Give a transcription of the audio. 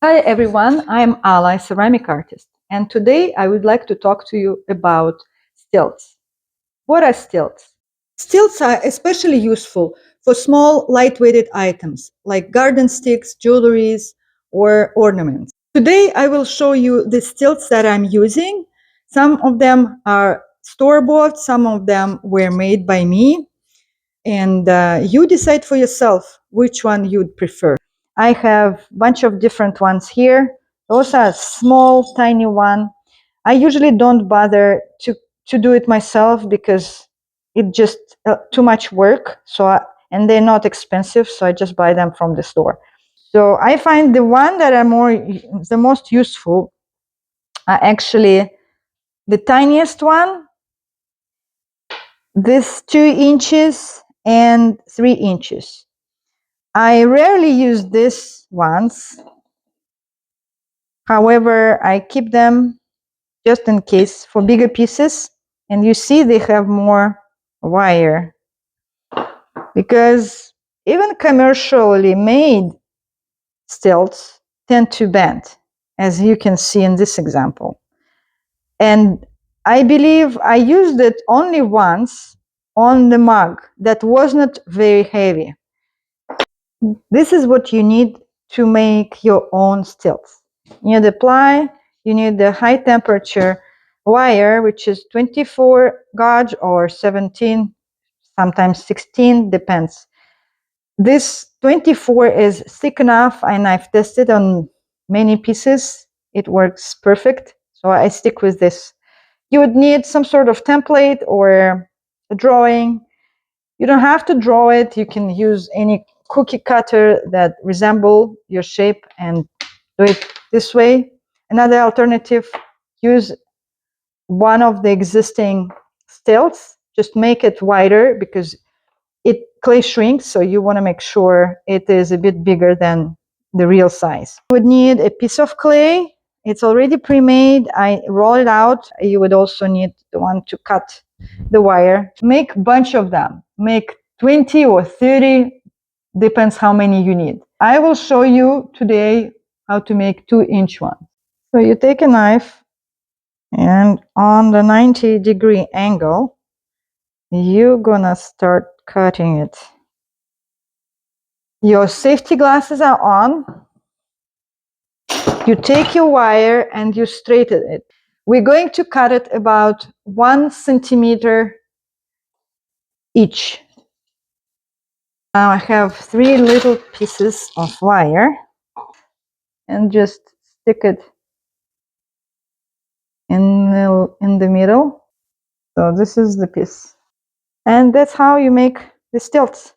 Hi everyone, I'm Ala, ceramic artist, and today I would like to talk to you about stilts. What are stilts? Stilts are especially useful for small, lightweighted items like garden sticks, jewelries, or ornaments. Today I will show you the stilts that I'm using. Some of them are store-bought, some of them were made by me, and you decide for yourself which one you'd prefer. I have a bunch of different ones here. Those are small, tiny one. I usually don't bother to do it myself because it just too much work. And they're not expensive, so I just buy them from the store. So I find the one that are the most useful are actually the tiniest one, this 2 inches and 3 inches. I rarely use this ones. However, I keep them just in case for bigger pieces. And you see they have more wire because even commercially made stilts tend to bend, as you can see in this example. And I believe I used it only once on the mug that was not very heavy. This is what you need to make your own stilts. You need the ply, you need the high temperature wire, which is 24 gauge or 17, sometimes 16, depends. This 24 is thick enough, and I've tested on many pieces. It works perfect, so I stick with this. You would need some sort of template or a drawing. You don't have to draw it. You can use any cookie cutter that resemble your shape and do it this way. Another alternative, use one of the existing stilts. Just make it wider because clay shrinks, so you want to make sure it is a bit bigger than the real size. You would need a piece of clay. It's already pre-made. I roll it out. You would also need the one to cut the wire. Make a bunch of them. Make 20 or 30, depends how many you need. I will show you today how to make 2-inch one. So you take a knife, and on the 90-degree angle, you're gonna start cutting it. Your safety glasses are on. You take your wire and you straighten it. We're going to cut it about 1 centimeter each. Now I have 3 little pieces of wire and just stick it in the middle. So this is the piece. And that's how you make the stilts.